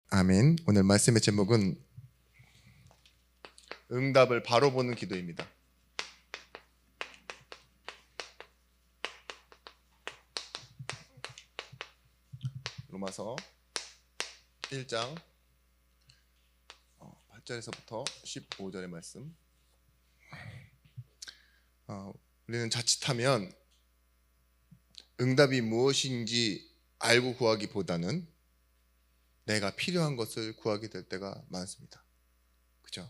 아멘. 오늘 말씀의 제목은 응답을 바로 보는 기도입니다. 로마서 1장 8절에서부터 15절의 말씀. 우리는 자칫하면 응답이 무엇인지 알고 구하기보다는 내가 필요한 것을 구하게 될 때가 많습니다. 그죠?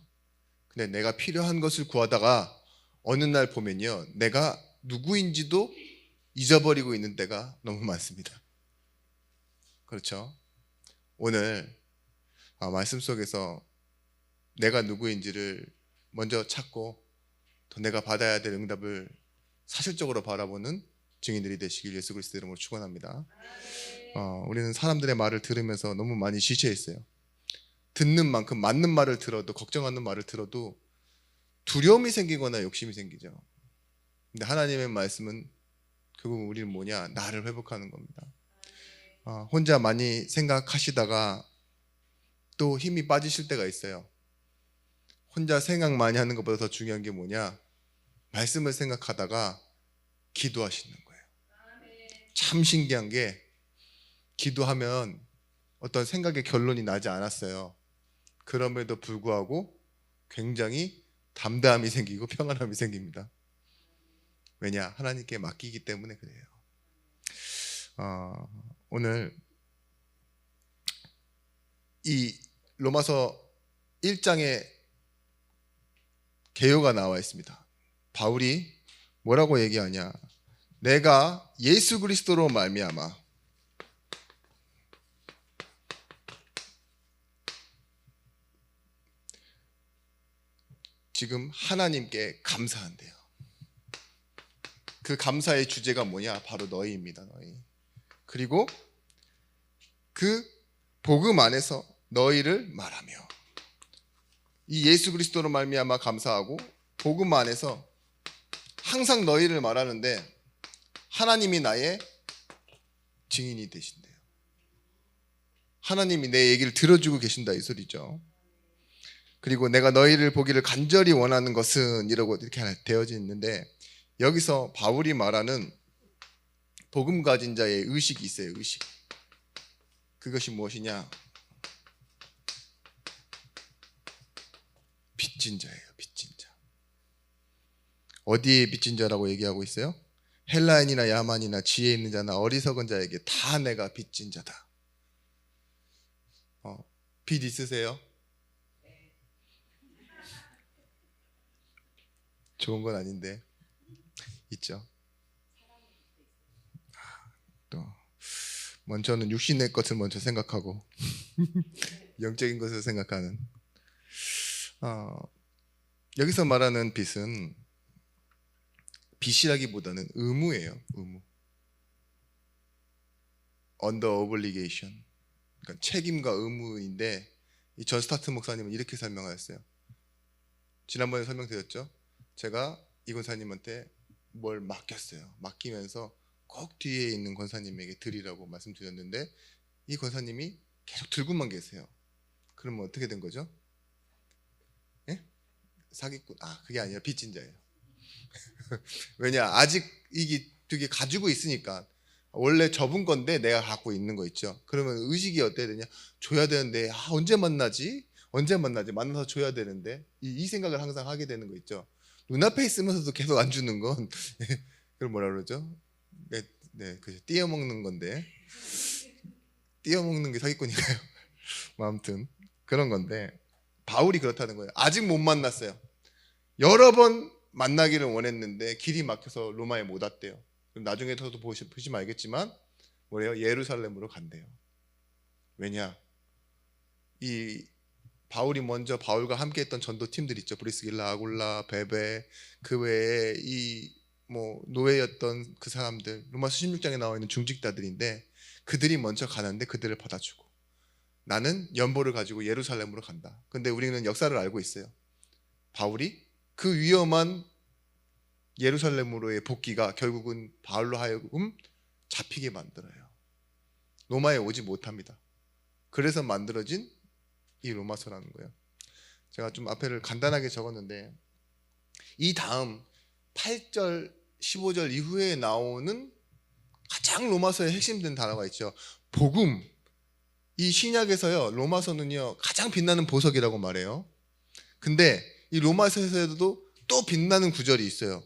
근데 내가 필요한 것을 구하다가 어느 날 보면요, 내가 누구인지도 잊어버리고 있는 때가 너무 많습니다. 그렇죠? 오늘 말씀 속에서 내가 누구인지를 먼저 찾고 또 내가 받아야 될 응답을 사실적으로 바라보는 증인들이 되시길 예수 그리스도 이름으로 축원합니다. 우리는 사람들의 말을 들으면서 너무 많이 지쳐있어요. 듣는 만큼 맞는 말을 들어도, 걱정하는 말을 들어도 두려움이 생기거나 욕심이 생기죠. 근데 하나님의 말씀은 결국 우리는 뭐냐? 나를 회복하는 겁니다. 혼자 많이 생각하시다가 또 힘이 빠지실 때가 있어요. 혼자 생각 많이 하는 것보다 더 중요한 게 뭐냐? 말씀을 생각하다가 기도하시는 거예요. 참 신기한 게 기도하면 어떤 생각의 결론이 나지 않았어요. 그럼에도 불구하고 굉장히 담대함이 생기고 평안함이 생깁니다. 왜냐? 하나님께 맡기기 때문에 그래요. 오늘 이 로마서 1장에 개요가 나와 있습니다. 바울이 뭐라고 얘기하냐? 내가 예수 그리스도로 말미암아 지금 하나님께 감사한대요. 그 감사의 주제가 뭐냐? 바로 너희입니다. 너희. 그리고 그 복음 안에서 너희를 말하며, 이 예수 그리스도로 말미암아 감사하고 복음 안에서 항상 너희를 말하는데 하나님이 나의 증인이 되신대요. 하나님이 내 얘기를 들어주고 계신다 이 소리죠. 그리고 내가 너희를 보기를 간절히 원하는 것은 이러고 이렇게 되어져 있는데, 여기서 바울이 말하는 복음 가진 자의 의식이 있어요. 의식. 그것이 무엇이냐? 빚진 자예요. 빚진 자. 어디에 빚진 자라고 얘기하고 있어요? 헬라인이나 야만이나 지혜 있는 자나 어리석은 자에게 다 내가 빚진 자다. 빚 있으세요? 좋은 건 아닌데 있죠. 또 먼저는 육신의 것을 먼저 생각하고 영적인 것을 생각하는. 여기서 말하는 빚은 빚이라기보다는 의무예요. 의무. Under obligation. 그러니까 책임과 의무인데, 이 존 스타트 목사님은 이렇게 설명하였어요. 지난번에 설명드렸죠. 제가 이 권사님한테 뭘 맡겼어요. 맡기면서 꼭 뒤에 있는 권사님에게 드리라고 말씀드렸는데 이 권사님이 계속 들고만 계세요. 그러면 어떻게 된 거죠? 예? 사기꾼. 그게 아니라 빚진 자예요. 왜냐? 아직 이게 되게 가지고 있으니까. 원래 접은 건데 내가 갖고 있는 거 있죠. 그러면 의식이 어때야 되냐? 줘야 되는데 언제 만나지? 언제 만나지? 만나서 줘야 되는데 이 생각을 항상 하게 되는 거 있죠. 눈앞에 있으면서도 계속 안 주는 건 그걸 뭐라 그러죠? 그 띄어먹는 건데, 띄어먹는 게 사기꾼인가요? 아무튼 그런 건데 바울이 그렇다는 거예요. 아직 못 만났어요. 여러 번 만나기를 원했는데 길이 막혀서 로마에 못 왔대요. 나중에서도 보시면 알겠지만 뭐래요? 예루살렘으로 간대요. 왜냐? 이 바울이 먼저 바울과 함께했던 전도팀들 있죠. 브리스길라, 아굴라, 베베, 그 외에 이 노예였던 그 사람들, 로마서 16장에 나와 있는 중직자들인데 그들이 먼저 가는데 그들을 받아주고 나는 연보를 가지고 예루살렘으로 간다. 근데 우리는 역사를 알고 있어요. 바울이 그 위험한 예루살렘으로의 복귀가 결국은 바울로 하여금 잡히게 만들어요. 로마에 오지 못합니다. 그래서 만들어진 이 로마서라는 거예요. 제가 좀 앞에를 간단하게 적었는데 이 다음 8절, 15절 이후에 나오는 가장 로마서의 핵심된 단어가 있죠. 복음. 이 신약에서요, 로마서는요 가장 빛나는 보석이라고 말해요. 근데 이 로마서에서도 또 빛나는 구절이 있어요.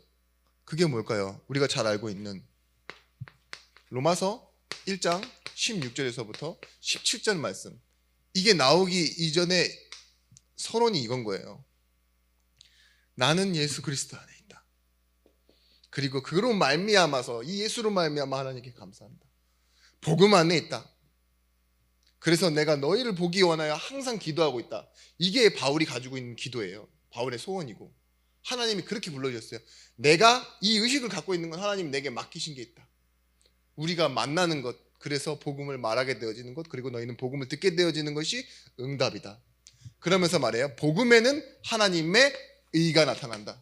그게 뭘까요? 우리가 잘 알고 있는 로마서 1장 16절에서부터 17절 말씀. 이게 나오기 이전에 서론이 이건 거예요. 나는 예수 그리스도 안에 있다. 그리고 그로 말미암아서 이 예수로 말미암아 하나님께 감사한다. 복음 안에 있다. 그래서 내가 너희를 보기 원하여 항상 기도하고 있다. 이게 바울이 가지고 있는 기도예요. 바울의 소원이고 하나님이 그렇게 불러주셨어요. 내가 이 의식을 갖고 있는 건 하나님이 내게 맡기신 게 있다. 우리가 만나는 것, 그래서 복음을 말하게 되어지는 것, 그리고 너희는 복음을 듣게 되어지는 것이 응답이다. 그러면서 말해요. 복음에는 하나님의 의가 나타난다.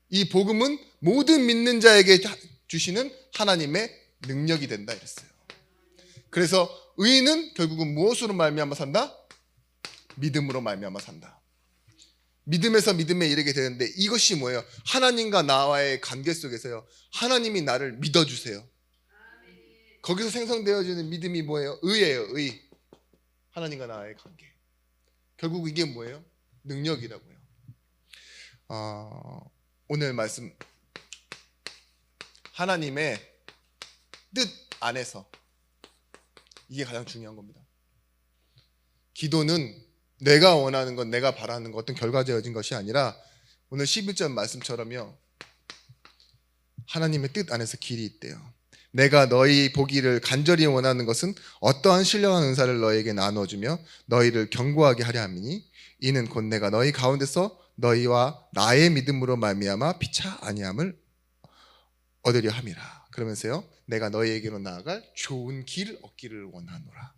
이 복음은 모든 믿는 자에게 주시는 하나님의 능력이 된다 이랬어요. 그래서 의인은 결국은 무엇으로 말미암아 산다? 믿음으로 말미암아 산다. 믿음에서 믿음에 이르게 되는데 이것이 뭐예요? 하나님과 나와의 관계 속에서요. 하나님이 나를 믿어주세요. 거기서 생성되어지는 믿음이 뭐예요? 의예요. 의. 하나님과 나와의 관계. 결국 이게 뭐예요? 능력이라고요. 오늘 말씀 하나님의 뜻 안에서 이게 가장 중요한 겁니다. 기도는 내가 원하는 것, 내가 바라는 것, 어떤 결과되어진 것이 아니라 오늘 11절 말씀처럼요. 하나님의 뜻 안에서 길이 있대요. 내가 너희 보기를 간절히 원하는 것은 어떠한 신령한 은사를 너희에게 나눠주며 너희를 견고하게 하려 함이니 이는 곧 내가 너희 가운데서 너희와 나의 믿음으로 말미암아 피차 아니함을 얻으려 함이라. 그러면서요. 내가 너희에게로 나아갈 좋은 길 얻기를 원하노라.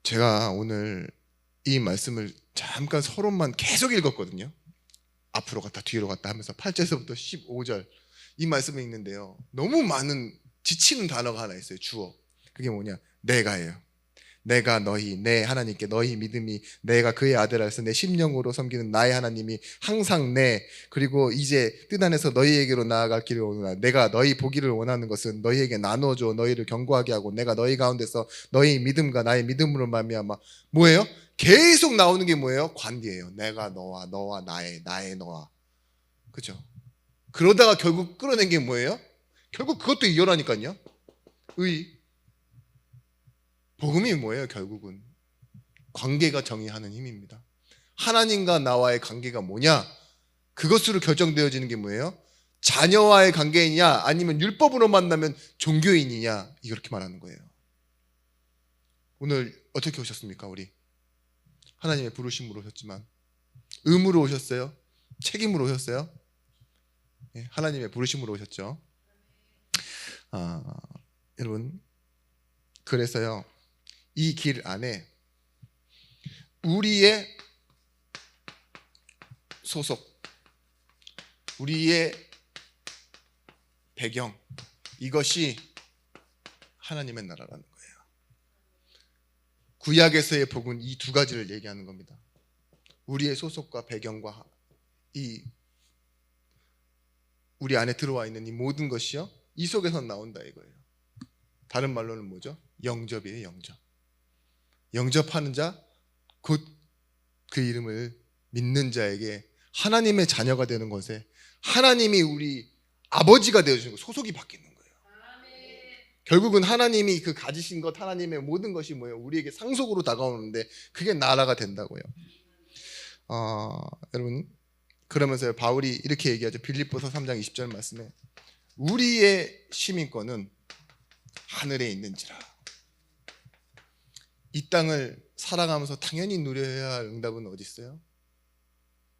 제가 오늘 이 말씀을 잠깐 서론만 계속 읽었거든요. 앞으로 갔다 뒤로 갔다 하면서 8절에서부터 15절 이 말씀을 읽는데요. 너무 많은 지치는 단어가 하나 있어요. 주어. 그게 뭐냐? 내가예요. 내가 너희 내 하나님께 너희 믿음이 내가 그의 아들 안에서 내 심령으로 섬기는 나의 하나님이 항상 내 그리고 이제 뜻 안에서 너희에게로 나아갈 길을 원하노라. 내가 너희 보기를 원하는 것은 너희에게 나눠줘 너희를 견고하게 하고 내가 너희 가운데서 너희 믿음과 나의 믿음으로 말미암아 뭐예요? 계속 나오는 게 뭐예요? 관계예요. 내가 너와 너와 나의 너와 그죠? 그러다가 결국 끌어낸 게 뭐예요? 결국 그것도 이어라니까요. 복음이 뭐예요? 결국은 관계가 정의하는 힘입니다. 하나님과 나와의 관계가 뭐냐? 그것으로 결정되어지는 게 뭐예요? 자녀와의 관계이냐 아니면 율법으로 만나면 종교인이냐 이렇게 말하는 거예요. 오늘 어떻게 오셨습니까? 우리 하나님의 부르심으로 오셨지만 의무로 오셨어요? 책임으로 오셨어요? 네, 하나님의 부르심으로 오셨죠. 여러분 그래서요 이 길 안에 우리의 소속, 우리의 배경 이것이 하나님의 나라라는 거예요. 구약에서의 복은 이 두 가지를 얘기하는 겁니다. 우리의 소속과 배경과 이 우리 안에 들어와 있는 이 모든 것이요 이 속에서 나온다 이거예요. 다른 말로는 뭐죠? 영접이에요. 영접. 영접하는 자, 곧 그 이름을 믿는 자에게 하나님의 자녀가 되는 것에 하나님이 우리 아버지가 되어주는 거 소속이 바뀌는 거예요. 결국은 하나님이 그 가지신 것 하나님의 모든 것이 뭐예요? 우리에게 상속으로 다가오는데 그게 나라가 된다고요. 여러분 그러면서 바울이 이렇게 얘기하죠. 빌립보서 3장 20절 말씀에 우리의 시민권은 하늘에 있는지라. 이 땅을 살아가면서 당연히 누려야 할 응답은 어디 있어요?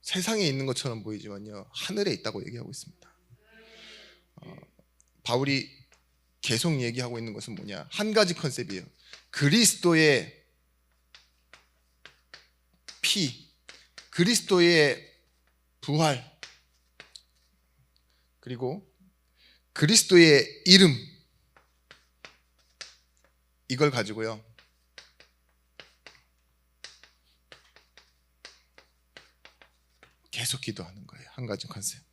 세상에 있는 것처럼 보이지만요 하늘에 있다고 얘기하고 있습니다. 바울이 계속 얘기하고 있는 것은 뭐냐? 한 가지 컨셉이에요. 그리스도의 피, 그리스도의 부활, 그리고 그리스도의 이름, 이걸 가지고요, 계속 기도하는 거예요. 한 가지 컨셉.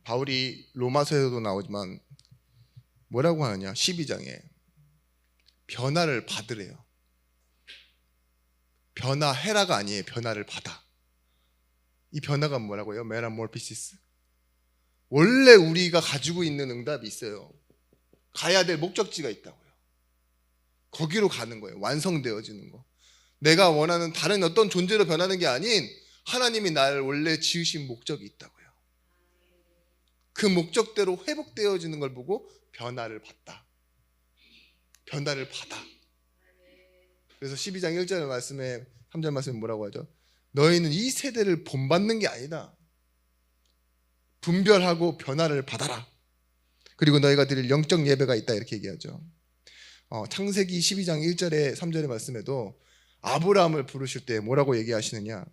바울이 로마서에도 나오지만 뭐라고 하느냐, 12장에 변화를 받으래요. 변화해라가 아니에요. 변화를 받아. 이 변화가 뭐라고요? 메타모르피시스. 원래 우리가 가지고 있는 응답이 있어요. 가야 될 목적지가 있다고요. 거기로 가는 거예요. 완성되어지는 거. 내가 원하는 다른 어떤 존재로 변하는 게 아닌 하나님이 나를 원래 지으신 목적이 있다고요. 그 목적대로 회복되어지는 걸 보고 변화를 받다. 변화를 받아. 그래서 12장 1절 말씀에 3절 말씀에 뭐라고 하죠? 너희는 이 세대를 본받는 게 아니다. 분별하고 변화를 받아라. 그리고 너희가 드릴 영적 예배가 있다, 이렇게 얘기하죠. 창세기 12장 1절에 3절의 말씀에도 아브라함을 부르실 때 뭐라고 얘기하시느냐,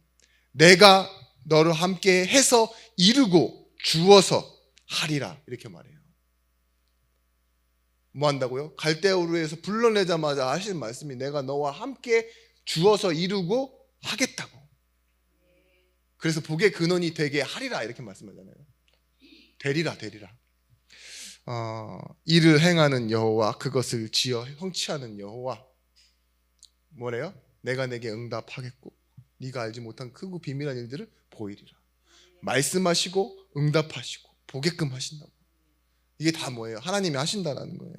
내가 너를 함께 해서 이루고 주어서 하리라, 이렇게 말해요. 뭐 한다고요? 갈대우르에서 불러내자마자 하시는 말씀이 내가 너와 함께 주어서 이루고 하겠다고. 그래서 복의 근원이 되게 하리라, 이렇게 말씀하잖아요. 되리라. 일을 행하는 여호와, 그것을 지어 형치하는 여호와, 뭐래요? 내가 내게 응답하겠고 네가 알지 못한 크고 비밀한 일들을 보이리라. 말씀하시고 응답하시고 보게끔 하신다고. 이게 다 뭐예요? 하나님이 하신다라는 거예요.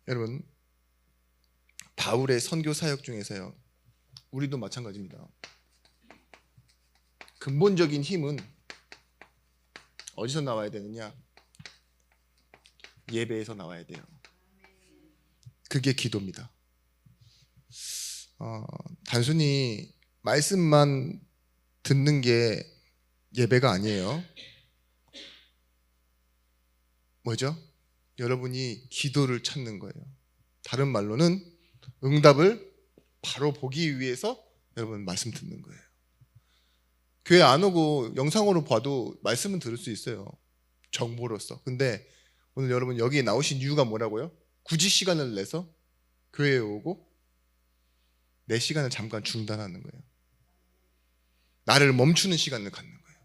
여러분, 바울의 선교 사역 중에서요, 우리도 마찬가지입니다. 근본적인 힘은 어디서 나와야 되느냐? 예배에서 나와야 돼요. 그게 기도입니다. 단순히 말씀만 듣는 게 예배가 아니에요. 뭐죠? 여러분이 기도를 찾는 거예요. 다른 말로는 응답을 바로 보기 위해서 여러분 말씀 듣는 거예요. 교회 안 오고 영상으로 봐도 말씀은 들을 수 있어요. 정보로서. 근데 오늘 여러분 여기 나오신 이유가 뭐라고요? 굳이 시간을 내서 교회에 오고 내 시간을 잠깐 중단하는 거예요. 나를 멈추는 시간을 갖는 거예요.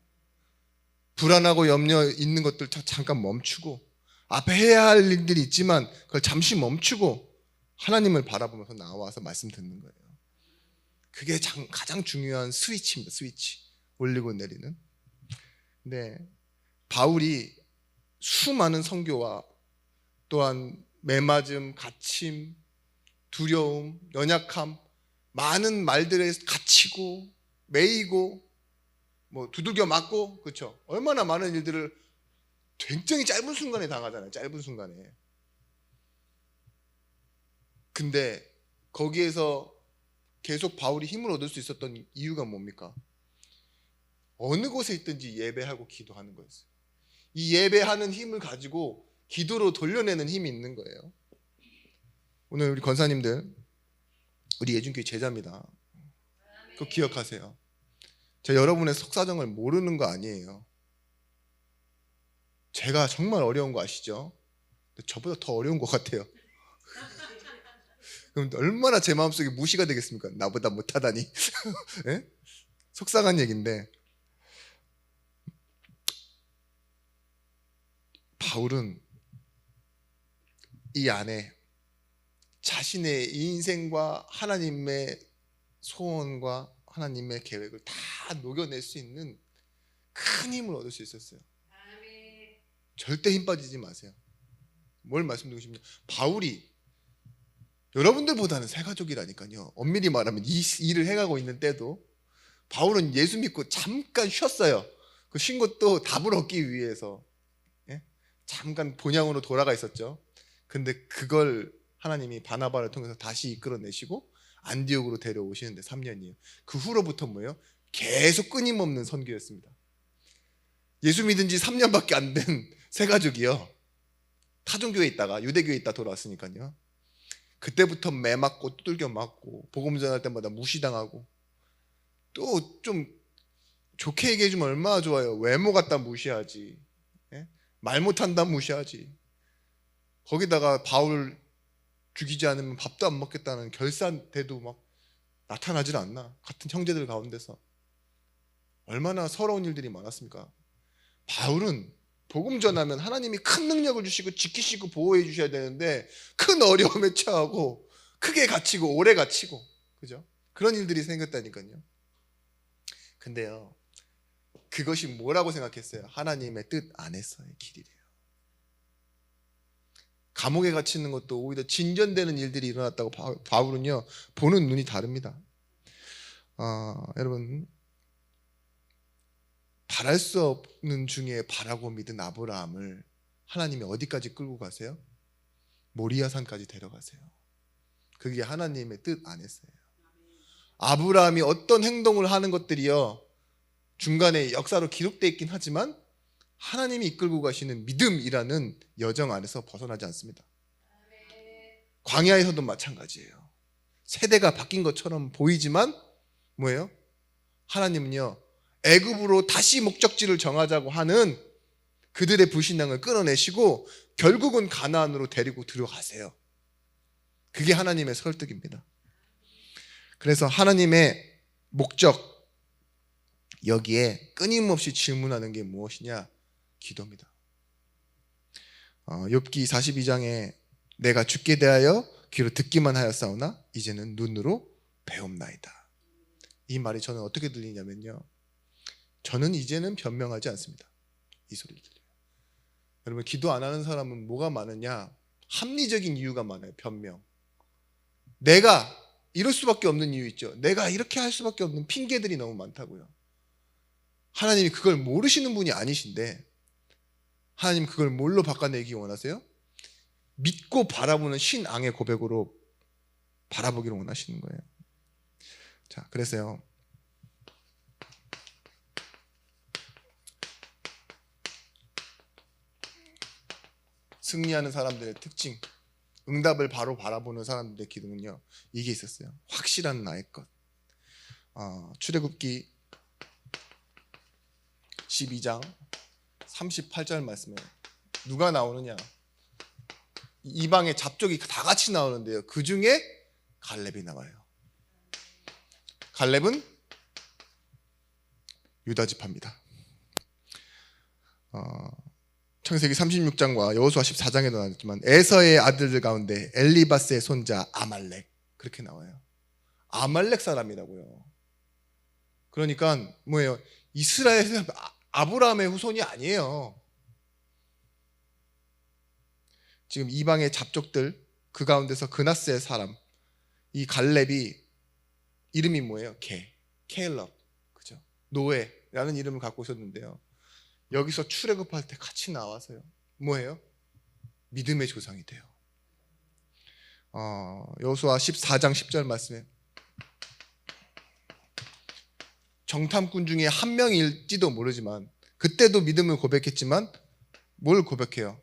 불안하고 염려 있는 것들 잠깐 멈추고, 앞에 해야 할 일들이 있지만 그걸 잠시 멈추고 하나님을 바라보면서 나와서 말씀 듣는 거예요. 그게 가장 중요한 스위치입니다. 스위치. 올리고 내리는. 근데 바울이 수많은 선교와 또한 매맞음, 갇힘, 두려움, 연약함, 많은 말들에 갇히고 매이고 뭐 두들겨 맞고, 그렇죠? 얼마나 많은 일들을 굉장히 짧은 순간에 당하잖아요. 짧은 순간에. 근데 거기에서 계속 바울이 힘을 얻을 수 있었던 이유가 뭡니까? 어느 곳에 있든지 예배하고 기도하는 거였어요. 이 예배하는 힘을 가지고 기도로 돌려내는 힘이 있는 거예요. 오늘 우리 권사님들, 우리 예준교회 제자입니다. 그거 기억하세요. 제가 여러분의 속사정을 모르는 거 아니에요. 제가 정말 어려운 거 아시죠? 근데 저보다 더 어려운 것 같아요. 그럼 얼마나 제 마음속에 무시가 되겠습니까? 나보다 못하다니. 네? 속상한 얘기인데, 바울은 이 안에 자신의 인생과 하나님의 소원과 하나님의 계획을 다 녹여낼 수 있는 큰 힘을 얻을 수 있었어요. 절대 힘 빠지지 마세요. 뭘 말씀드리고 싶냐? 바울이 여러분들보다는 새 가족이라니까요. 엄밀히 말하면 이 일을 해가고 있는 때도 바울은 예수 믿고 잠깐 쉬었어요. 그 쉰 것도 답을 얻기 위해서. 잠깐 본향으로 돌아가 있었죠. 근데 그걸 하나님이 바나바를 통해서 다시 이끌어내시고 안디옥으로 데려오시는데 3년이에요. 그 후로부터 뭐예요? 계속 끊임없는 선교였습니다. 예수 믿은 지 3년밖에 안 된 새가족이요. 타종교에 있다가 유대교에 있다 돌아왔으니까요. 그때부터 매 맞고 두들겨 맞고 복음 전할 때마다 무시당하고 또 좀 좋게 얘기해주면 얼마나 좋아요. 외모 갖다 무시하지. 예? 말 못한다 무시하지. 거기다가 바울 죽이지 않으면 밥도 안 먹겠다는 결산대도 막 나타나질 않나. 같은 형제들 가운데서 얼마나 서러운 일들이 많았습니까? 바울은 복음 전하면 하나님이 큰 능력을 주시고 지키시고 보호해 주셔야 되는데 큰 어려움에 처하고 크게 갇히고 오래 갇히고, 그죠? 그런 일들이 생겼다니까요. 근데요, 그것이 뭐라고 생각했어요? 하나님의 뜻 안에서의 길이래요. 감옥에 갇히는 것도 오히려 진전되는 일들이 일어났다고 바울은요 보는 눈이 다릅니다. 여러분, 바랄 수 없는 중에 바라고 믿은 아브라함을 하나님이 어디까지 끌고 가세요? 모리아 산까지 데려가세요. 그게 하나님의 뜻 안에서예요. 아브라함이 어떤 행동을 하는 것들이요 중간에 역사로 기록되어 있긴 하지만 하나님이 이끌고 가시는 믿음이라는 여정 안에서 벗어나지 않습니다. 광야에서도 마찬가지예요. 세대가 바뀐 것처럼 보이지만 뭐예요? 하나님은요 애굽으로 다시 목적지를 정하자고 하는 그들의 불신앙을 끊어내시고 결국은 가나안으로 데리고 들어가세요. 그게 하나님의 설득입니다. 그래서 하나님의 목적, 여기에 끊임없이 질문하는 게 무엇이냐? 기도입니다. 욥기 42장에 내가 주께 대하여 귀로 듣기만 하였사오나 이제는 눈으로 배움나이다. 이 말이 저는 어떻게 들리냐면요, 저는 이제는 변명하지 않습니다. 이 소리를 들려요. 여러분, 기도 안 하는 사람은 뭐가 많으냐? 합리적인 이유가 많아요. 변명. 내가 이럴 수밖에 없는 이유 있죠. 내가 이렇게 할 수밖에 없는 핑계들이 너무 많다고요. 하나님이 그걸 모르시는 분이 아니신데 하나님 그걸 뭘로 바꿔내기 원하세요? 믿고 바라보는 신앙의 고백으로 바라보기를 원하시는 거예요. 자, 그래서요, 승리하는 사람들의 특징, 응답을 바로 바라보는 사람들의 기도는요 이게 있었어요. 확실한 나의 것. 출애굽기 12장 38절 말씀에 누가 나오느냐? 이방의 잡족이 다 같이 나오는데요, 그 중에 갈렙이 나와요. 갈렙은 유다 지파입니다. 창세기 36장과 여호수아 14장에도 나왔지만 에서의 아들들 가운데 엘리바스의 손자 아말렉, 그렇게 나와요. 아말렉 사람이라고요. 그러니까 뭐예요? 이스라엘은 아브라함의 후손이 아니에요. 지금 이방의 잡족들, 그 가운데서 그나스의 사람, 이 갈렙이 이름이 뭐예요? 케일럽, 그죠? 노예라는 이름을 갖고 있었는데요, 여기서 출애굽할 때 같이 나와서요 뭐예요? 믿음의 조상이 돼요. 여호수아 14장 10절 말씀에 정탐꾼 중에 한 명일지도 모르지만 그때도 믿음을 고백했지만 뭘 고백해요?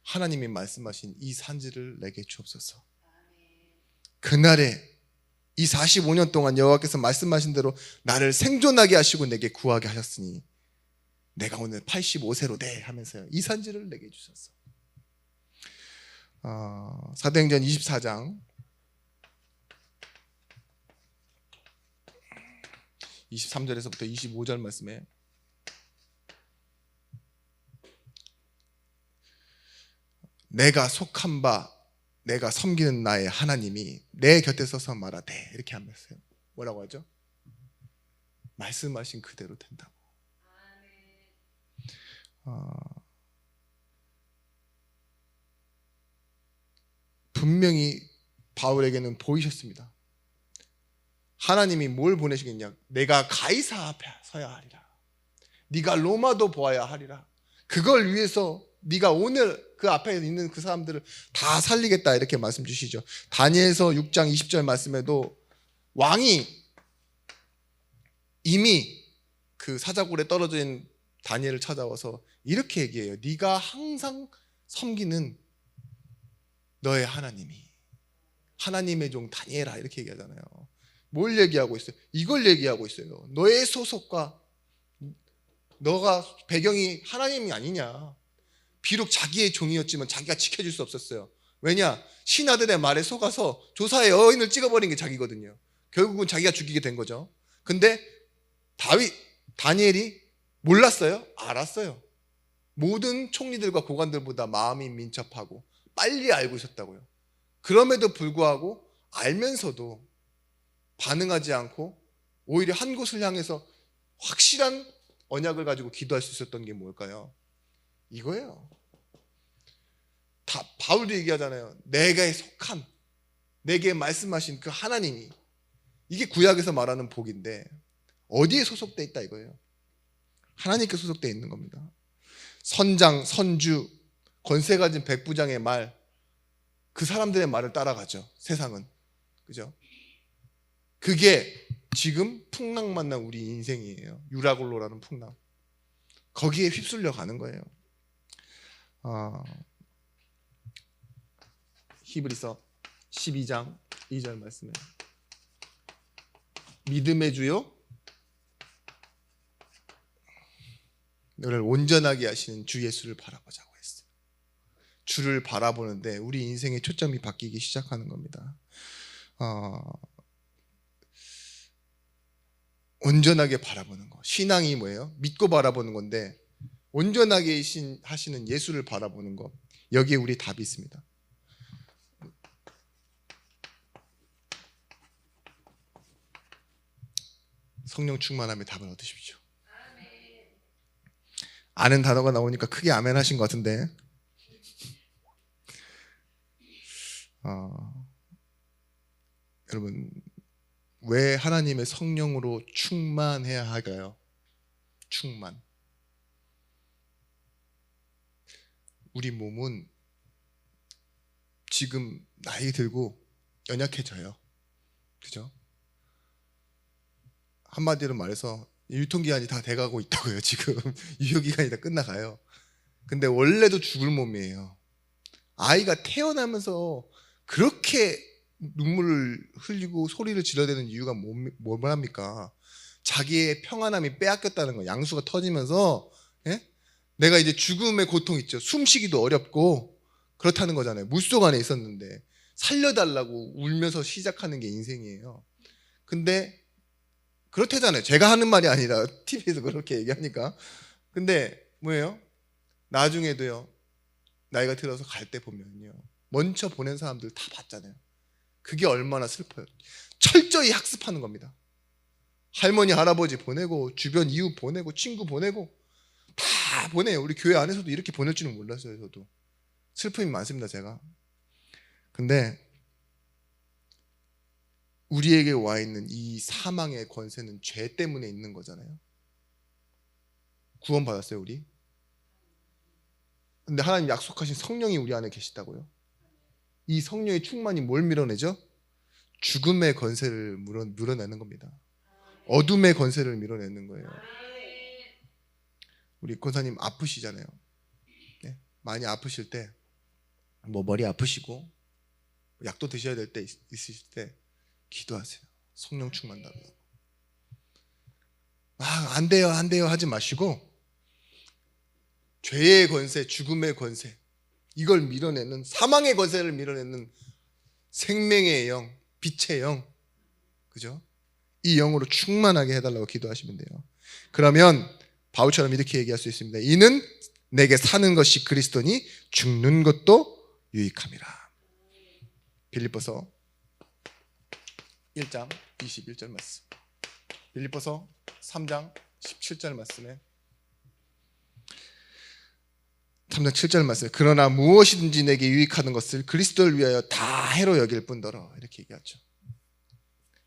하나님이 말씀하신 이 산지를 내게 주옵소서. 그날에 이 45년 동안 여호와께서 말씀하신 대로 나를 생존하게 하시고 내게 구하게 하셨으니 내가 오늘 85세로 돼 하면서요 이 산지를 내게 주셨어. 사도행전 24장 23절에서부터 25절 말씀에 내가 속한 바 내가 섬기는 나의 하나님이 내 곁에 서서 말하되, 이렇게 하면서요 뭐라고 하죠? 말씀하신 그대로 된다고. 분명히 바울에게는 보이셨습니다. 하나님이 뭘 보내시겠냐? 내가 가이사 앞에 서야 하리라. 네가 로마도 보아야 하리라. 그걸 위해서 네가 오늘 그 앞에 있는 그 사람들을 다 살리겠다, 이렇게 말씀 주시죠. 다니엘서 6장 20절 말씀에도 왕이 이미 그 사자굴에 떨어져 있는 다니엘을 찾아와서 이렇게 얘기해요. 네가 항상 섬기는 너의 하나님이 하나님의 종 다니엘아, 이렇게 얘기하잖아요. 뭘 얘기하고 있어요? 이걸 얘기하고 있어요. 너의 소속과 너가 배경이 하나님이 아니냐. 비록 자기의 종이었지만 자기가 지켜줄 수 없었어요. 왜냐? 신하들의 말에 속아서 조사의 여인을 찍어버린 게 자기거든요. 결국은 자기가 죽이게 된 거죠. 근데 다니엘이 몰랐어요? 알았어요. 모든 총리들과 고관들보다 마음이 민첩하고 빨리 알고 있었다고요. 그럼에도 불구하고 알면서도 반응하지 않고 오히려 한 곳을 향해서 확실한 언약을 가지고 기도할 수 있었던 게 뭘까요? 이거예요. 바울도 얘기하잖아요. 내게 속한, 내게 말씀하신 그 하나님이, 이게 구약에서 말하는 복인데 어디에 소속돼 있다 이거예요. 하나님께 소속돼 있는 겁니다. 선장, 선주, 권세 가진 백부장의 말, 그 사람들의 말을 따라가죠. 세상은. 그죠? 그게 지금 풍랑 만난 우리 인생이에요. 유라굴로라는 풍랑. 거기에 휩쓸려 가는 거예요. 히브리서 12장 2절 말씀에 믿음의 주요 너를 온전하게 하시는 주 예수를 바라보자고 했어요. 주를 바라보는데 우리 인생의 초점이 바뀌기 시작하는 겁니다. 온전하게 바라보는 거. 신앙이 뭐예요? 믿고 바라보는 건데 온전하게 하시는 예수를 바라보는 거. 여기에 우리 답이 있습니다. 성령 충만함의 답을 얻으십시오. 아는 단어가 나오니까 크게 아멘 하신 것 같은데 여러분 왜 하나님의 성령으로 충만해야 할까요? 충만. 우리 몸은 지금 나이 들고 연약해져요. 그죠? 한마디로 말해서 유통기한이 다 돼가고 있다고요. 지금 유효기간이 다 끝나가요. 근데 원래도 죽을 몸이에요. 아이가 태어나면서 그렇게 눈물을 흘리고 소리를 질러대는 이유가 뭐랍니까? 자기의 평안함이 빼앗겼다는 거. 양수가 터지면서 내가 이제 죽음의 고통 있죠. 숨쉬기도 어렵고 그렇다는 거잖아요. 물속 안에 있었는데 살려달라고 울면서 시작하는 게 인생이에요. 근데 그렇대잖아요. 제가 하는 말이 아니라 TV에서 그렇게 얘기하니까. 근데 뭐예요? 나중에도요. 나이가 들어서 갈 때 보면요. 먼저 보낸 사람들 다 봤잖아요. 그게 얼마나 슬퍼요. 철저히 학습하는 겁니다. 할머니, 할아버지 보내고 주변 이웃 보내고 친구 보내고 다 보내요. 우리 교회 안에서도 이렇게 보낼 줄은 몰랐어요. 저도. 슬픔이 많습니다. 제가. 근데 우리에게 와 있는 이 사망의 권세는 죄 때문에 있는 거잖아요. 구원 받았어요, 우리? 근데 하나님 약속하신 성령이 우리 안에 계시다고요. 이 성령의 충만이 뭘 밀어내죠? 죽음의 권세를 밀어내는 겁니다. 어둠의 권세를 밀어내는 거예요. 우리 권사님 아프시잖아요. 네? 많이 아프실 때, 뭐 머리 아프시고 약도 드셔야 될 때 있으실 때 기도하세요. 성령 충만 달라고. 안 돼요, 안 돼요 하지 마시고 죄의 권세, 죽음의 권세, 이걸 밀어내는, 사망의 권세를 밀어내는 생명의 영, 빛의 영, 그죠? 이 영으로 충만하게 해달라고 기도하시면 돼요. 그러면 바울처럼 이렇게 얘기할 수 있습니다. 이는 내게 사는 것이 그리스도니 죽는 것도 유익함이라. 빌립보서 1장 21절 말씀, 빌립보서 3장 17절 말씀에 3장 7절 말씀에 그러나 무엇이든지 내게 유익하는 것을 그리스도를 위하여 다 해로 여길 뿐더러, 이렇게 얘기하죠.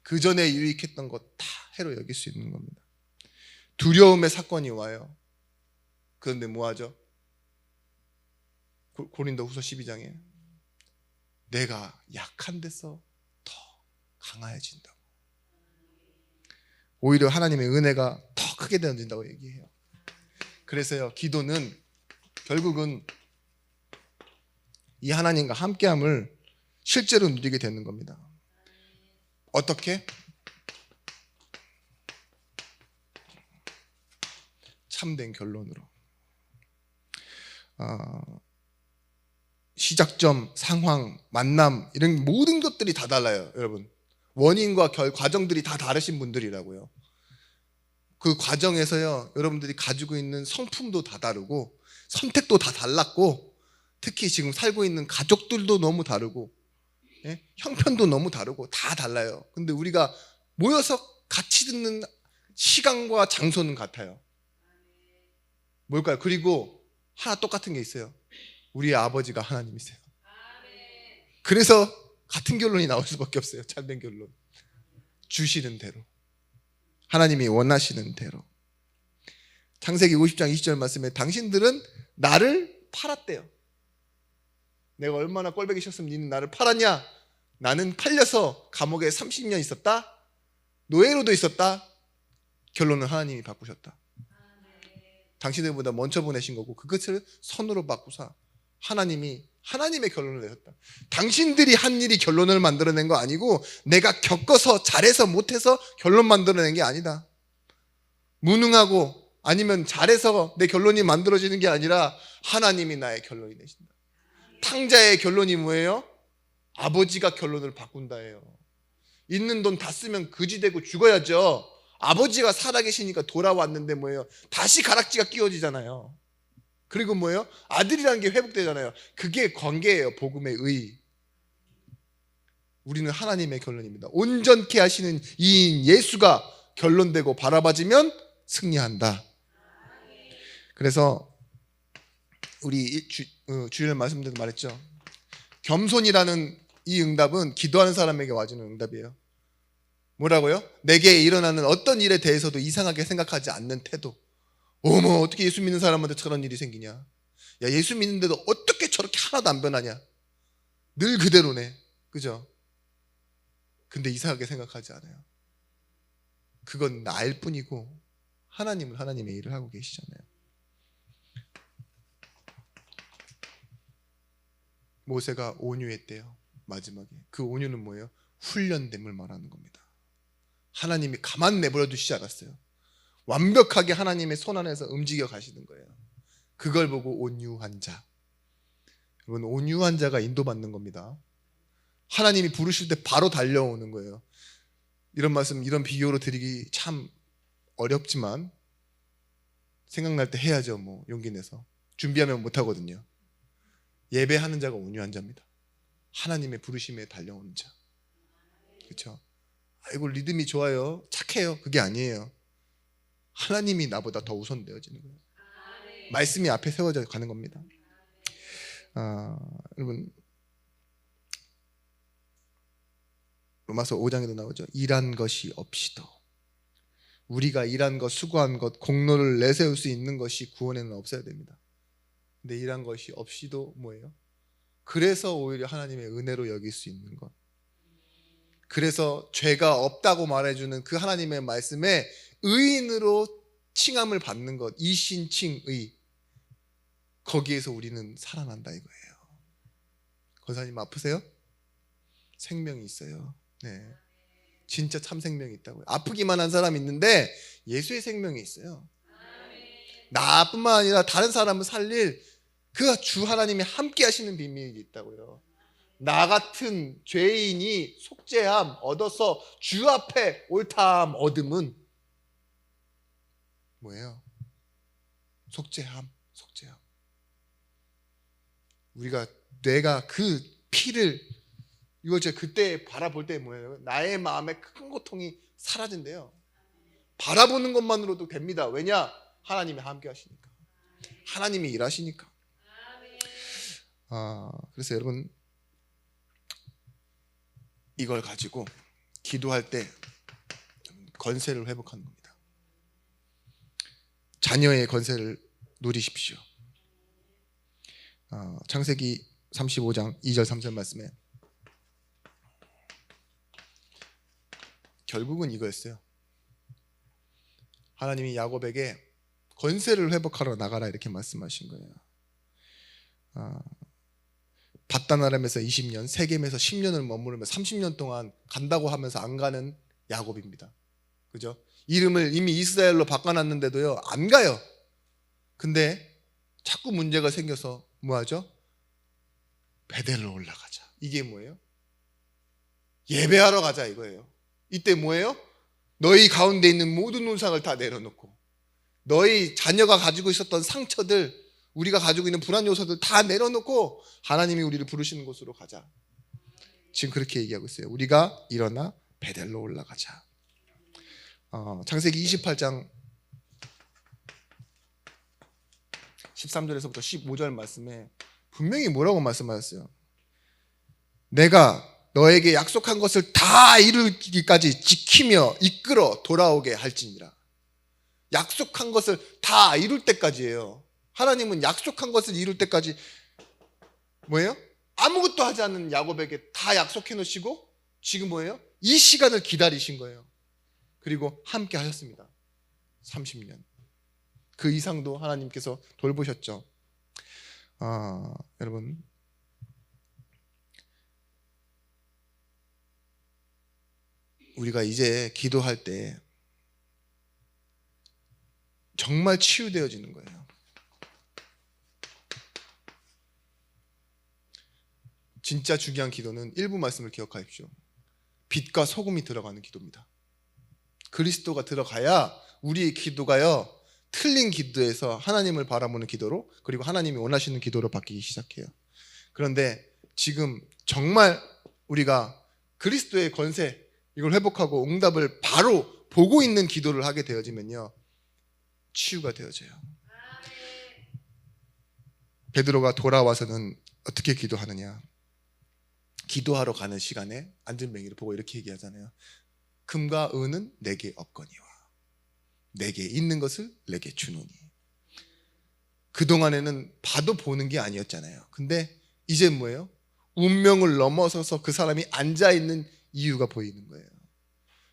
그 전에 유익했던 것 다 해로 여길 수 있는 겁니다. 두려움의 사건이 와요. 그런데 뭐하죠? 고린도후서 12장에 내가 약한 데서 더 강해진다고. 오히려 하나님의 은혜가 더 크게 되어진다고 얘기해요. 그래서요, 기도는 결국은 이 하나님과 함께함을 실제로 누리게 되는 겁니다. 어떻게? 참된 결론으로. 시작점, 상황, 만남 이런 모든 것들이 다 달라요, 여러분. 원인과 과정들이 다 다르신 분들이라고요. 그 과정에서요, 여러분들이 가지고 있는 성품도 다 다르고 선택도 다 달랐고, 특히 지금 살고 있는 가족들도 너무 다르고, 예? 형편도 너무 다르고 다 달라요. 근데 우리가 모여서 같이 듣는 시간과 장소는 같아요. 뭘까요? 그리고 하나 똑같은 게 있어요. 우리의 아버지가 하나님이세요. 그래서 같은 결론이 나올 수밖에 없어요. 참된 결론. 주시는 대로, 하나님이 원하시는 대로. 창세기 50장 20절 말씀에 당신들은 나를 팔았대요. 내가 얼마나 꼴보기 싫었으면 니는 나를 팔았냐? 나는 팔려서 감옥에 30년 있었다, 노예로도 있었다. 결론은 하나님이 바꾸셨다. 당신들보다 먼저 보내신 거고, 그것을 선으로 바꾸사 하나님의 결론을 내셨다. 당신들이 한 일이 결론을 만들어낸 거 아니고, 내가 겪어서 잘해서 못해서 결론 만들어낸 게 아니다. 무능하고 아니면 잘해서 내 결론이 만들어지는 게 아니라 하나님이 나의 결론이 내신다. 탕자의 결론이 뭐예요? 아버지가 결론을 바꾼다예요. 있는 돈 다 쓰면 거지 되고 죽어야죠. 아버지가 살아계시니까 돌아왔는데 뭐예요? 다시 가락지가 끼워지잖아요. 그리고 뭐예요? 아들이라는 게 회복되잖아요. 그게 관계예요. 복음의 의. 우리는 하나님의 결론입니다. 온전케 하시는 이인 예수가 결론되고 바라봐지면 승리한다. 그래서 우리 주일 말씀드려도 말했죠. 겸손이라는 이 응답은 기도하는 사람에게 와주는 응답이에요. 뭐라고요? 내게 일어나는 어떤 일에 대해서도 이상하게 생각하지 않는 태도. 어머, 어떻게 예수 믿는 사람한테 저런 일이 생기냐? 야, 예수 믿는데도 어떻게 저렇게 하나도 안 변하냐? 늘 그대로네. 그죠? 근데 이상하게 생각하지 않아요. 그건 나일 뿐이고 하나님은 하나님의 일을 하고 계시잖아요. 모세가 온유했대요. 마지막에. 그 온유는 뭐예요? 훈련됨을 말하는 겁니다. 하나님이 가만 내버려 두시지 않았어요. 완벽하게 하나님의 손 안에서 움직여 가시는 거예요. 그걸 보고 온유한 자. 여러분, 온유한 자가 인도받는 겁니다. 하나님이 부르실 때 바로 달려오는 거예요. 이런 말씀, 이런 비교로 드리기 참 어렵지만 생각날 때 해야죠. 뭐 용기 내서. 준비하면 못하거든요. 예배하는 자가 온유한 자입니다. 하나님의 부르심에 달려오는 자. 그렇죠? 아이고 리듬이 좋아요, 착해요. 그게 아니에요. 하나님이 나보다 더 우선되어지는 거예요. 말씀이 앞에 세워져 가는 겁니다. 여러분, 로마서 5장에도 나오죠. 일한 것이 없이도. 우리가 일한 것, 수고한 것, 공로를 내세울 수 있는 것이 구원에는 없어야 됩니다. 근데 일한 것이 없이도 뭐예요? 그래서 오히려 하나님의 은혜로 여길 수 있는 것. 그래서 죄가 없다고 말해주는 그 하나님의 말씀에 의인으로 칭함을 받는 것, 이신칭의. 거기에서 우리는 살아난다 이거예요. 권사님 아프세요? 생명이 있어요. 네, 진짜 참 생명이 있다고요. 아프기만 한 사람이 있는데 예수의 생명이 있어요. 나뿐만 아니라 다른 사람을 살릴 그 주 하나님이 함께 하시는 비밀이 있다고요. 나 같은 죄인이 속죄함 얻어서 주 앞에 옳다함 얻음은 뭐예요? 속죄함. 내가 그 피를, 이걸 제가 그때 바라볼 때 뭐예요? 나의 마음에 큰 고통이 사라진대요. 바라보는 것만으로도 됩니다. 왜냐? 하나님이 함께 하시니까. 하나님이 일하시니까. 그래서 여러분, 이걸 가지고 기도할 때 건세를 회복하는 겁니다. 자녀의 건세를 누리십시오. 창세기 35장 2절 3절 말씀에 결국은 이거였어요. 하나님이 야곱에게 건세를 회복하러 나가라 이렇게 말씀하신 거예요. 밧단아람에서 20년, 세겜에서 10년을 머무르며 30년 동안 간다고 하면서 안 가는 야곱입니다. 그죠? 이름을 이미 이스라엘로 바꿔놨는데도요 안 가요. 근데 자꾸 문제가 생겨서 뭐하죠? 베델로 올라가자. 이게 뭐예요? 예배하러 가자 이거예요. 이때 뭐예요? 너희 가운데 있는 모든 우상을 다 내려놓고 너희 자녀가 가지고 있었던 상처들, 우리가 가지고 있는 불안 요소들 다 내려놓고 하나님이 우리를 부르시는 곳으로 가자. 지금 그렇게 얘기하고 있어요. 우리가 일어나 베델로 올라가자. 창세기 28장 13절에서부터 15절 말씀에 분명히 뭐라고 말씀하셨어요? 내가 너에게 약속한 것을 다 이루기까지 지키며 이끌어 돌아오게 할지니라. 약속한 것을 다 이룰 때까지예요. 하나님은 약속한 것을 이룰 때까지 뭐예요? 아무것도 하지 않는 야곱에게 다 약속해 놓으시고 지금 뭐예요? 이 시간을 기다리신 거예요. 그리고 함께 하셨습니다. 30년. 그 이상도 하나님께서 돌보셨죠. 여러분, 우리가 이제 기도할 때 정말 치유되어지는 거예요. 진짜 중요한 기도는 일부 말씀을 기억하십시오. 빛과 소금이 들어가는 기도입니다. 그리스도가 들어가야 우리의 기도가요, 틀린 기도에서 하나님을 바라보는 기도로, 그리고 하나님이 원하시는 기도로 바뀌기 시작해요. 그런데 지금 정말 우리가 그리스도의 권세, 이걸 회복하고 응답을 바로 보고 있는 기도를 하게 되어지면요, 치유가 되어져요. 베드로가 돌아와서는 어떻게 기도하느냐? 기도하러 가는 시간에 안전뱅이를 보고 이렇게 얘기하잖아요. 금과 은은 내게 없거니와 내게 있는 것을 내게 주노니. 그동안에는 봐도 보는 게 아니었잖아요. 근데 이제 뭐예요? 운명을 넘어서서 그 사람이 앉아있는 이유가 보이는 거예요.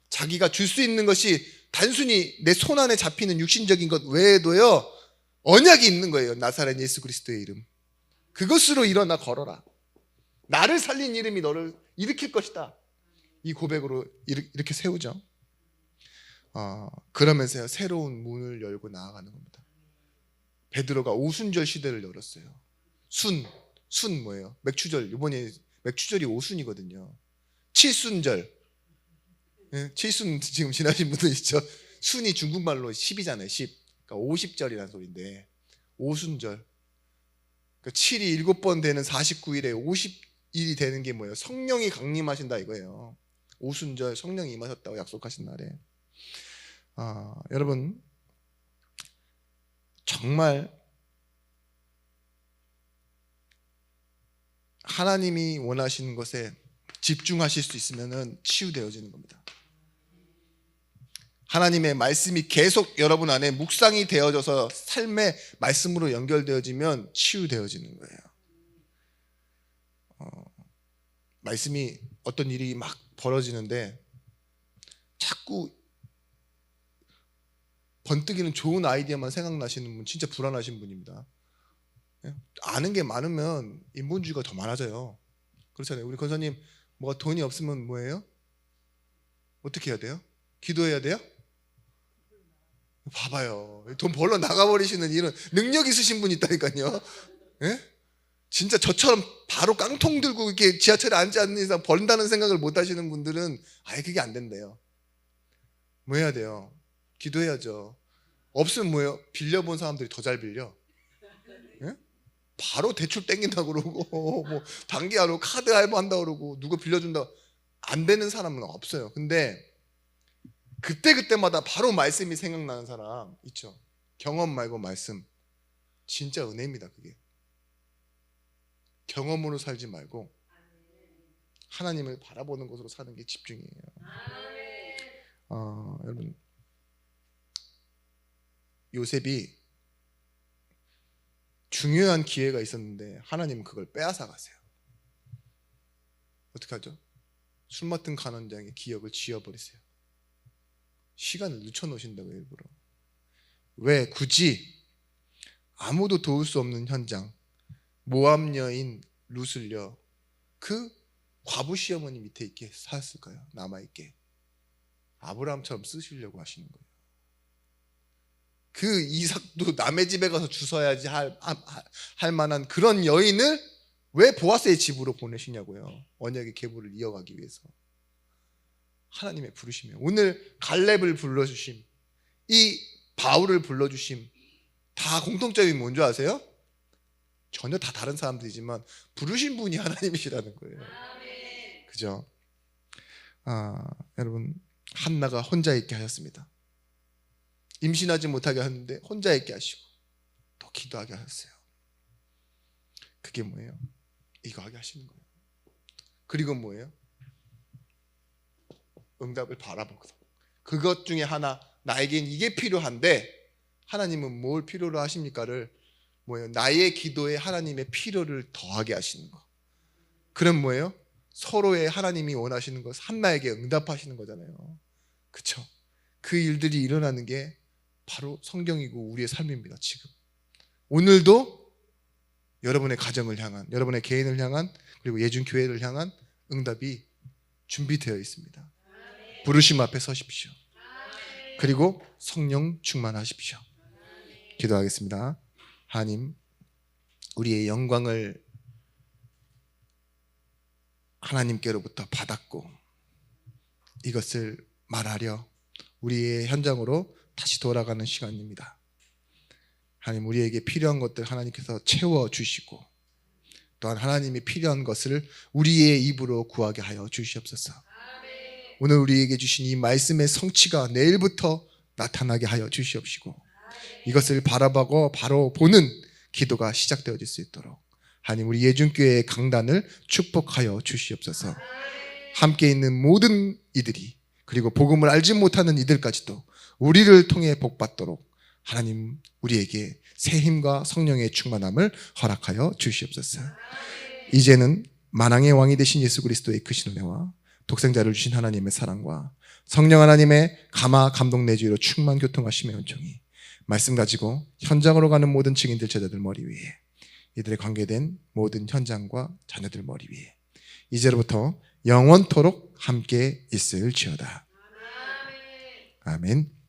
자기가 줄 수 있는 것이 단순히 내 손 안에 잡히는 육신적인 것 외에도요, 언약이 있는 거예요. 나사렛 예수 그리스도의 이름, 그것으로 일어나 걸어라. 나를 살린 이름이 너를 일으킬 것이다. 이 고백으로 이렇게 세우죠. 그러면서요, 새로운 문을 열고 나아가는 겁니다. 베드로가 오순절 시대를 열었어요. 순 뭐예요? 맥추절. 이번에 맥추절이 오순이거든요. 칠순절. 칠순 지금 지나신 분들 있죠? 순이 중국말로 10이잖아요. 10. 그러니까 50절이라는 소리인데 오순절. 그러니까 7이 7번 되는 49일에 50일이 되는 게 뭐예요? 성령이 강림하신다 이거예요. 오순절 성령이 임하셨다고 약속하신 날에. 여러분, 정말 하나님이 원하시는 것에 집중하실 수 있으면 치유되어지는 겁니다. 하나님의 말씀이 계속 여러분 안에 묵상이 되어져서 삶의 말씀으로 연결되어지면 치유되어지는 거예요. 말씀이 어떤 일이 막 벌어지는데 자꾸 번뜩이는 좋은 아이디어만 생각나시는 분, 진짜 불안하신 분입니다. 아는 게 많으면 인본주의가 더 많아져요. 그렇잖아요. 우리 권사님, 뭐가 돈이 없으면 뭐예요? 어떻게 해야 돼요? 기도해야 돼요? 봐봐요. 돈 벌러 나가버리시는 이런 능력 있으신 분이 있다니까요. 예? 진짜 저처럼 바로 깡통 들고 이렇게 지하철에 앉지 않는 이상 번다는 생각을 못 하시는 분들은 아예 그게 안 된대요. 뭐 해야 돼요? 기도해야죠. 없으면 뭐예요? 빌려본 사람들이 더 잘 빌려. 예? 바로 대출 땡긴다고 그러고 뭐 단기하러 카드 알바 한다고 그러고 누구 빌려준다. 안 되는 사람은 없어요. 근데 그때마다 바로 말씀이 생각나는 사람 있죠. 경험 말고 말씀. 진짜 은혜입니다. 그게. 경험으로 살지 말고 하나님을 바라보는 것으로 사는 게 집중이에요. 여러분, 요셉이 중요한 기회가 있었는데 하나님은 그걸 빼앗아 가세요. 어떻게 하죠? 술 맡은 간원장의 기억을 지워버리세요. 시간을 늦춰놓으신다고 일부러. 왜? 굳이 아무도 도울 수 없는 현장, 모압 여인 룻을요, 그 과부 시어머니 밑에 있게 사셨을까요? 남아있게. 아브라함처럼 쓰시려고 하시는 거예요. 그 이삭도 남의 집에 가서 주워야지 할 만한 그런 여인을 왜 보아스의 집으로 보내시냐고요. 언약의 계보를 이어가기 위해서. 하나님의 부르심이에요. 오늘 갈렙을 불러주심, 이 바울을 불러주심, 다 공통점이 뭔지 아세요? 전혀 다 다른 사람들이지만 부르신 분이 하나님이시라는 거예요. 그죠? 여러분, 한나가 혼자 있게 하셨습니다. 임신하지 못하게 하는데 혼자 있게 하시고 또 기도하게 하셨어요. 그게 뭐예요? 이거 하게 하시는 거예요. 그리고 뭐예요? 응답을 바라보거든. 그것 중에 하나, 나에겐 이게 필요한데 하나님은 뭘 필요로 하십니까를 뭐예요? 나의 기도에 하나님의 필요를 더하게 하시는 거. 그럼 뭐예요? 서로의 하나님이 원하시는 것, 한나에게 응답하시는 거잖아요. 그렇죠? 그 일들이 일어나는 게 바로 성경이고 우리의 삶입니다. 지금 오늘도 여러분의 가정을 향한, 여러분의 개인을 향한, 그리고 예준교회를 향한 응답이 준비되어 있습니다. 부르심 앞에 서십시오. 그리고 성령 충만하십시오. 기도하겠습니다. 하나님, 우리의 영광을 하나님께로부터 받았고 이것을 말하려 우리의 현장으로 다시 돌아가는 시간입니다. 하나님, 우리에게 필요한 것들 하나님께서 채워주시고 또한 하나님이 필요한 것을 우리의 입으로 구하게 하여 주시옵소서. 오늘 우리에게 주신 이 말씀의 성취가 내일부터 나타나게 하여 주시옵시고 이것을 바라보고 바로 보는 기도가 시작되어질 수 있도록 하나님, 우리 예준교회의 강단을 축복하여 주시옵소서. 함께 있는 모든 이들이, 그리고 복음을 알지 못하는 이들까지도 우리를 통해 복받도록 하나님, 우리에게 새 힘과 성령의 충만함을 허락하여 주시옵소서. 이제는 만왕의 왕이 되신 예수 그리스도의 크신 은혜와 독생자를 주신 하나님의 사랑과 성령 하나님의 감화 감동 내주로 충만 교통하심의 은총이 말씀 가지고 현장으로 가는 모든 증인들 제자들 머리 위에, 이들의 관계된 모든 현장과 자녀들 머리 위에 이제로부터 영원토록 함께 있을지어다. 아멘.